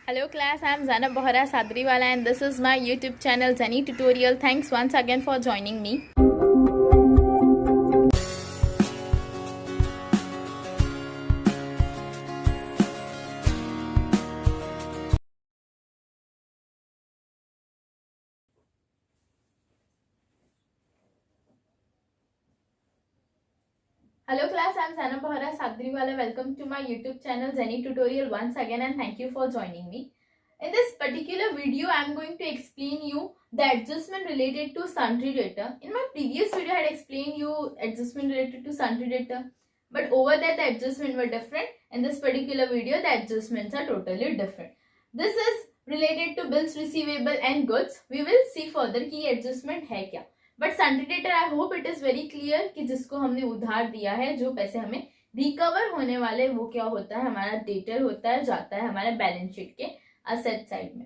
Hello class, I am Zanab Bohra Sadriwala and this is my YouTube channel Zani Tutorial. Thanks once again for joining me. Hello class, I am Zanab Bohra Sadriwala. Welcome to my YouTube channel Zani Tutorial once again and thank you for joining me. In this particular video, I am going to explain you the adjustment related to sundry debtor. In my previous video, I had explained you adjustment related to sundry debtor, but over there the adjustment were different. In this particular video, the adjustments are totally different. This is related to bills receivable and goods. We will see further कि adjustment है क्या. But sundry debtor I hope it is very clear कि जिसको हमने उधार दिया है, जो पैसे हमें रिकवर होने वाले, वो क्या होता है, हमारा डेटर होता है, जाता है हमारे बैलेंस शीट के असेट साइड में.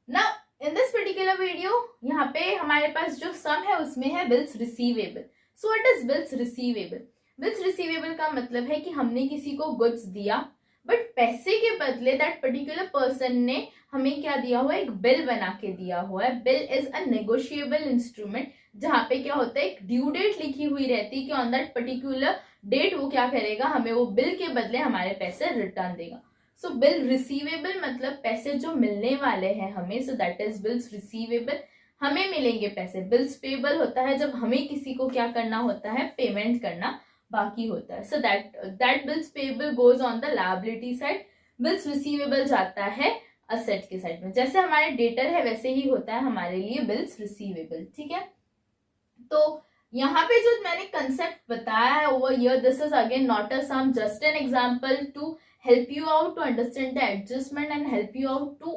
Now in this particular video यहाँ पे हमारे पास जो सम है उसमें है bills receivable. So what is bills receivable? Bills receivable का मतलब है कि हमने किसी को गुड्स दिया बट पैसे के बदले दैट पर्टिकुलर पर्सन ने हमें क्या दिया हुआ है, एक बिल बना के दिया हुआ है. Bill is a negotiable instrument जहां पे क्या होता है, एक ड्यू डेट लिखी हुई रहती है कि ऑन दैट पर्टिकुलर डेट वो क्या करेगा, हमें वो बिल के बदले हमारे पैसे रिटर्न देगा. सो बिल रिसीवेबल मतलब पैसे जो मिलने वाले हैं हमें. So that is bills receivable. हमें मिलेंगे पैसे. बिल्स पेबल होता है जब हमें किसी को क्या करना होता है, पेमेंट करना बाकी होता है. So that bills payable goes on the liability side. Bills receivable जाता है असेट के साइड में. जैसे हमारे डेटर है वैसे ही होता है हमारे लिए बिल्स रिसीवेबल. ठीक है, तो यहाँ पे जो मैंने कंसेप्ट बताया है over here, this is again not a sum, just an example to help you out to understand the adjustment and help you out to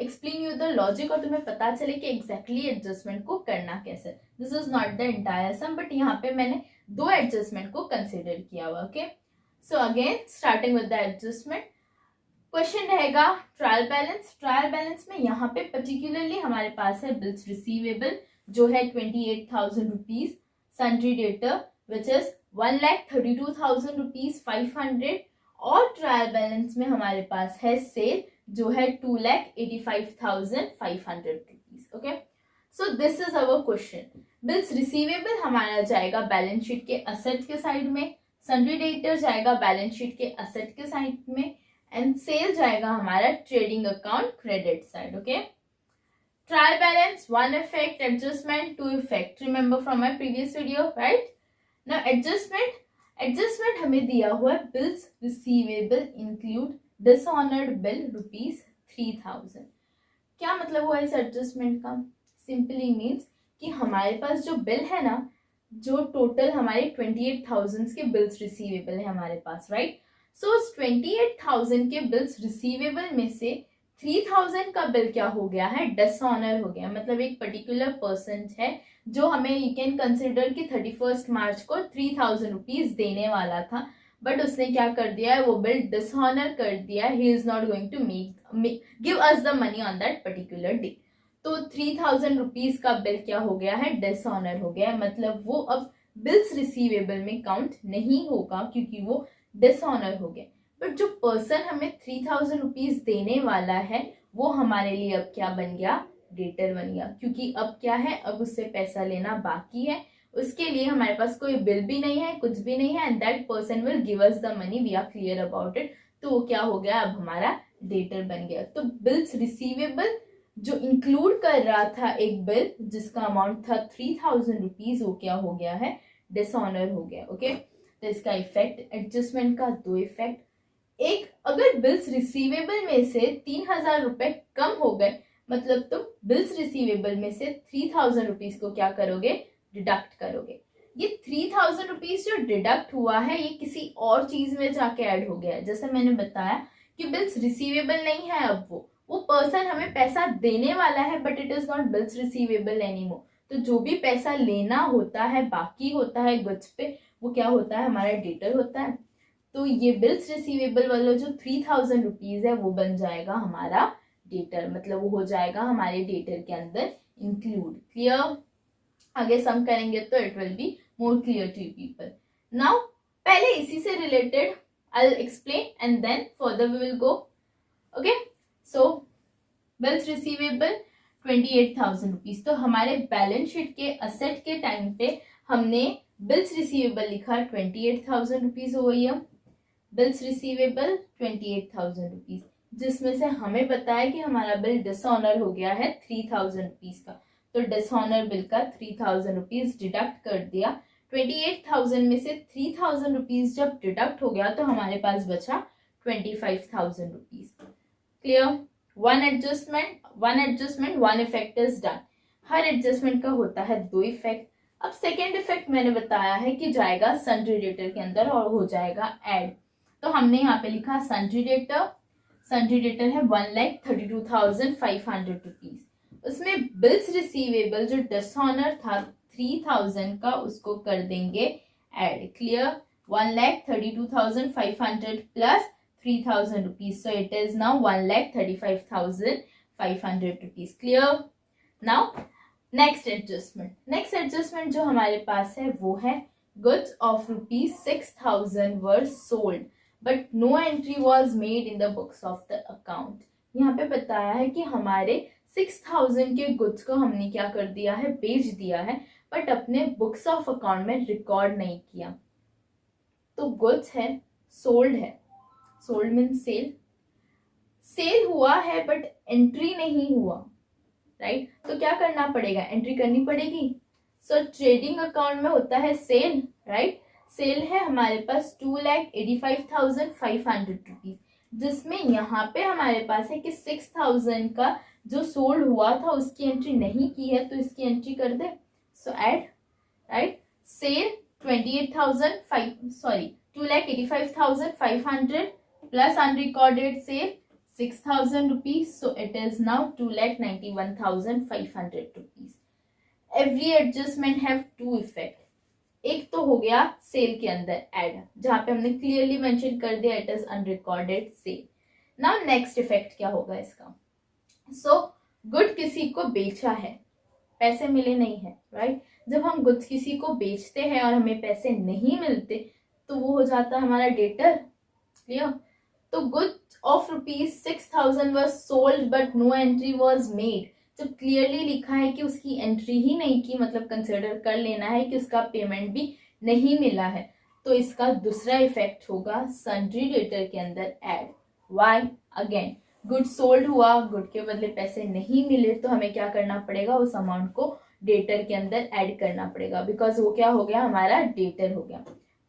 explain you the logic, और तुम्हें पता चले कि एग्जैक्टली एडजस्टमेंट को करना कैसे. This is not the entire sum, but यहाँ पे मैंने दो एडजस्टमेंट को कंसिडर किया हुआ. Okay, so again starting with the adjustment, question रहेगा ट्रायल बैलेंस. ट्रायल बैलेंस में यहाँ पे पर्टिकुलरली हमारे पास है बिल्स रिसीवेबल जो है 28,000 rupees, sundry debtor which is 1,32,000 rupees 500, और ट्रायल बैलेंस में हमारे पास है सेल जो है 2,85,500 rupees. Okay, so this is our question. Bills receivable हमारा जाएगा बैलेंस शीट के असेट के साइड में, सन्ड्री डेटर जाएगा बैलेंस शीट के असेट के साइड में, एंड सेल जाएगा हमारा trading account credit side. Okay, trial balance, one effect, adjustment, two effect. Remember from my previous video, right? Now adjustment हमें दिया हुआ है bills receivable include dishonored bill ₹3,000. क्या मतलब हुआ इस एडजस्टमेंट का? सिंपली मीन्स कि हमारे पास जो बिल है ना, जो टोटल हमारे 28,000 के बिल्स रिसीवेबल है हमारे पास, राइट? सो 28,000 के बिल्स रिसीवेबल में से 3,000 का बिल क्या हो गया है, डिसऑनर हो गया. मतलब एक पर्टिकुलर पर्सन है जो हमें यू कैन कंसिडर कि 31 मार्च को 3,000 रुपीज देने वाला था, बट उसने क्या कर दिया है, वो बिल डिसऑनर कर दिया. He is not going to give us the money on that particular day. तो 3,000 रुपीज का बिल क्या हो गया है, डिसऑनर हो गया है. मतलब वो अब बिल्स रिसीवेबल में काउंट नहीं होगा क्योंकि वो डिसऑनर हो गया. बट जो पर्सन हमें 3,000 रुपीज देने वाला है वो हमारे लिए अब क्या बन गया, डेटर बन गया. क्योंकि अब क्या है, अब उससे पैसा लेना बाकी है, उसके लिए हमारे पास कोई बिल भी नहीं है, कुछ भी नहीं है, and that person will give us the money, we are clear about it. तो वो क्या हो गया, अब हमारा डेटर बन गया. तो बिल्स रिसीवेबल जो इंक्लूड कर रहा था एक बिल जिसका अमाउंट था 3,000 रुपीज, वो क्या हो गया है, डिसऑनर हो गया. ओके, तो इसका इफेक्ट, एडजस्टमेंट का दो इफेक्ट. एक, अगर बिल्स रिसीवेबल में से 3,000 रुपए कम हो गए, मतलब तुम बिल्स रिसीवेबल में से 3,000 रुपीज को क्या करोगे, डिडक्ट करोगे. ये 3,000 रुपीज जो डिडक्ट हुआ है ये किसी और चीज में जाके ऐड हो गया है. जैसे मैंने बताया कि बिल्स रिसीवेबल नहीं है, अब वो पर्सन हमें पैसा देने वाला है but it is not bills receivable anymore. तो जो भी पैसा लेना होता है, बाकी होता है गुड्स पे, वो क्या होता है, हमारा डेटर होता है. तो ये बिल्स रिसीवेबल वाला जो 3,000 रुपीज है वो बन जाएगा हमारा डेटर. मतलब वो हो जाएगा हमारे डेटर के अंदर इंक्लूड. क्लियर? आगे सम करेंगे तो it will be more clear to people. Now पहले इसी से related I will explain and then further we will go. Okay, so bills receivable 28,000 rupees. तो हमारे बैलेंस शीट के असेट के टाइम पे हमने बिल्स रिसीवेबल लिखा 28,000 रुपीज हो गई है। बिल्स रिसीवेबल 28,000 रुपीज, जिसमें से हमें बताया कि हमारा बिल डिसऑनर हो गया है 3,000 रुपीज का। तो डिसऑनर बिल का 3,000 रुपीज डिडक्ट कर दिया। 28,000 में से 3,000 रुपीज जब डिडक्ट हो गया तो हमारे पास बचा 25,000 rupees. Clear? One adjustment, one effect is done. Her adjustment का होता है दो इफेक्ट। अब सेकेंड इफेक्ट मैंने बताया है कि जाएगा सन्ड्री डेटर के अंदर और हो जाएगा ऐड। तो हमने यहाँ पे लिखा सन्ड्री डेटर। सन्ड्री डेटर है 1,32,500 रुपीज। उसमें बिल्स रिसीवेबल जो डिसऑनर था 3,000 का, उसको कर देंगे add. Clear? 1,32,500 plus 3,000 rupees, so it is now 1,35,500 rupees. Clear? Now next adjustment जो हमारे पास है वो है goods of ₹6,000 were sold but no entry was made in the books of the account. यहाँ पे बताया है कि हमारे 6,000 के गुड्स को हमने क्या कर दिया है, बेच दिया है, बट अपने बुक्स ऑफ अकाउंट में रिकॉर्ड नहीं किया। तो गुड्स है, सोल्ड है, सोल्ड मीन सेल, सेल हुआ है बट एंट्री नहीं हुआ, राइट? तो क्या करना पड़ेगा, एंट्री करनी पड़ेगी। सो ट्रेडिंग अकाउंट में होता है सेल, राइट? सेल है हमारे पास 2,85,500 रुपीज, जिसमें यहाँ पे हमारे पास है कि 6,000 का जो सोल्ड हुआ था उसकी एंट्री नहीं की है, तो इसकी एंट्री कर दे। So add, right? Sale 2,85,500 plus unrecorded sale 6,000 rupees, so it is now 2,91,500 rupees. Every adjustment have two effect. एक तो हो गया सेल के अंदर ऐड, जहां पे हमने क्लियरली मेंशन कर दिया it is unrecorded sale. Now next effect क्या होगा इसका? सो गुड किसी को बेचा है, पैसे मिले नहीं है, राइट? जब हम गुड्स किसी को बेचते हैं और हमें पैसे नहीं मिलते तो वो हो जाता है हमारा डेटर। क्लियर? तो goods of ₹6,000 was sold but no entry was made, जब क्लियरली लिखा है कि उसकी एंट्री ही नहीं की, मतलब कंसिडर कर लेना है कि उसका पेमेंट भी नहीं मिला है, तो इसका दूसरा इफेक्ट होगा सन्ड्री डेटर के अंदर add. Why? Again good sold हुआ, गुड के बदले पैसे नहीं मिले, तो हमें क्या करना पड़ेगा, उस अमाउंट को डेटर के अंदर ऐड करना पड़ेगा, बिकॉज वो क्या हो गया, हमारा डेटर हो गया।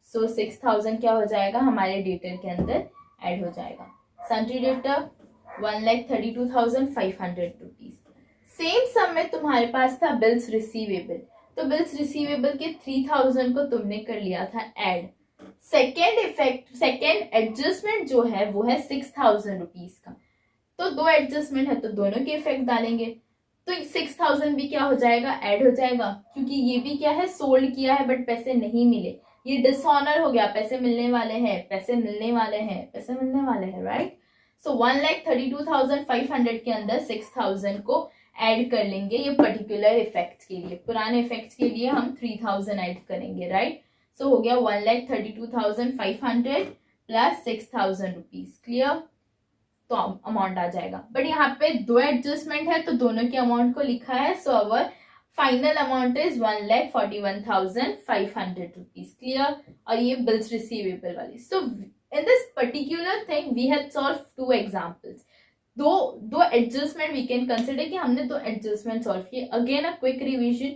सो 6,000 क्या हो जाएगा, हमारे डेटर के अंदर ऐड हो जाएगा। Sundry debtor 1,32,500 rupees. सेम सम में तुम्हारे पास था बिल्स रिसीवेबल, तो बिल्स रिसीवेबल के 3,000 को तुमने कर लिया था add. Second effect, second adjustment जो है वो है 6,000 रुपीज का। तो दो एडजस्टमेंट है तो दोनों के इफेक्ट डालेंगे, तो 6,000 भी क्या हो जाएगा, ऐड हो जाएगा, क्योंकि ये भी क्या है, सोल्ड किया है बट पैसे नहीं मिले, ये डिसऑनर हो गया, पैसे मिलने वाले हैं, पैसे मिलने वाले हैं, पैसे मिलने वाले हैं, राइट? सो 1,32,500 के अंदर 6,000 को ऐड कर लेंगे ये पर्टिकुलर इफेक्ट के लिए। पुराने इफेक्ट के लिए हम 3,000 ऐड करेंगे, राइट? सो हो गया 1,32,500 प्लस 6,000 रुपीज। क्लियर? तो अमाउंट आ जाएगा, बट यहाँ पे दो एडजस्टमेंट है तो दोनों के अमाउंट को लिखा है। So our final amount is 1,41,500 rupees. Clear? और ये बिल्स रिसीवेबल वाली। So in this particular thing we had solved two examples. दो एडजस्टमेंट वी कैन कंसिडर कि हमने दो एडजस्टमेंट सॉल्व किए। Again a quick revision,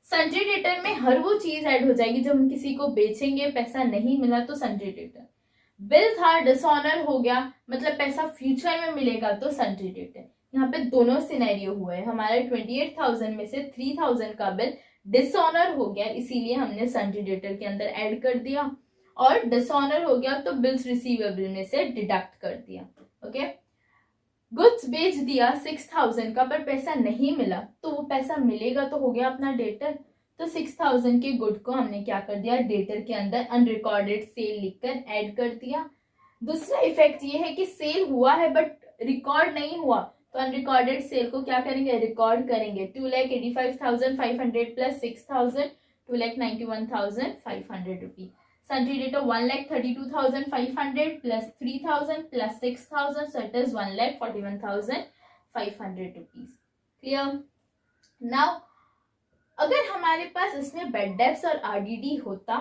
sundry debtor में हर वो चीज ऐड हो जाएगी जब हम किसी को बेचेंगे, पैसा नहीं मिला तो सन्ड्री डेटर। बिल था, डिसऑनर हो गया, मतलब पैसा फ्यूचर में मिलेगा तो सन्ड्री डेटर। यहाँ पे दोनों सिनेरियो हुए, हमारे 28,000 में से 3,000 का बिल डिसऑनर हो गया, इसीलिए हमने सन्ड्री डेटर के अंदर ऐड कर दिया, और डिसऑनर हो गया तो बिल्स रिसीवेबल में से डिडक्ट कर दिया। ओके, गुड्स बेच दिया 6,000 का पर पैसा नहीं मिला, तो वो पैसा मिलेगा तो हो गया अपना डेटर। तो 6,000 के गुड को हमने क्या कर दिया, डेटर के अंदर अनरिकॉर्डेड सेल लिखकर ऐड कर दिया। दूसरा इफेक्ट ये है कि सेल हुआ है बट रिकॉर्ड नहीं हुआ, तो अनरिकॉर्डेड सेल को क्या करेंगे, रिकॉर्ड करेंगे। 2,85,500 plus 6,000 2,91,500 rupees. sundry debtor 1,32,500 plus 3,000 plus 6,000, so it is 1,41,500 rupees. Clear? Now अगर हमारे पास इसमें बेड डेब्ट्स और आरडीडी होता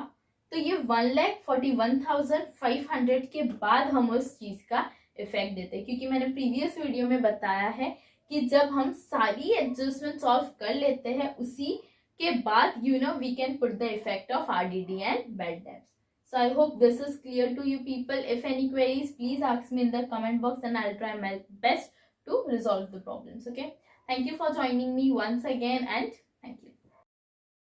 तो ये 1,41,500 के बाद हम उस चीज का इफेक्ट देते, क्योंकि मैंने प्रीवियस वीडियो में बताया है कि जब हम सारी एडजस्टमेंट सॉल्व कर लेते हैं उसी के बाद we can put the effect of RDD and bad debts. So I hope this is clear to you people. If any queries, please ask me in the comment box and I'll try my best to resolve the problems. Okay. Thank you for joining me once again and thank you.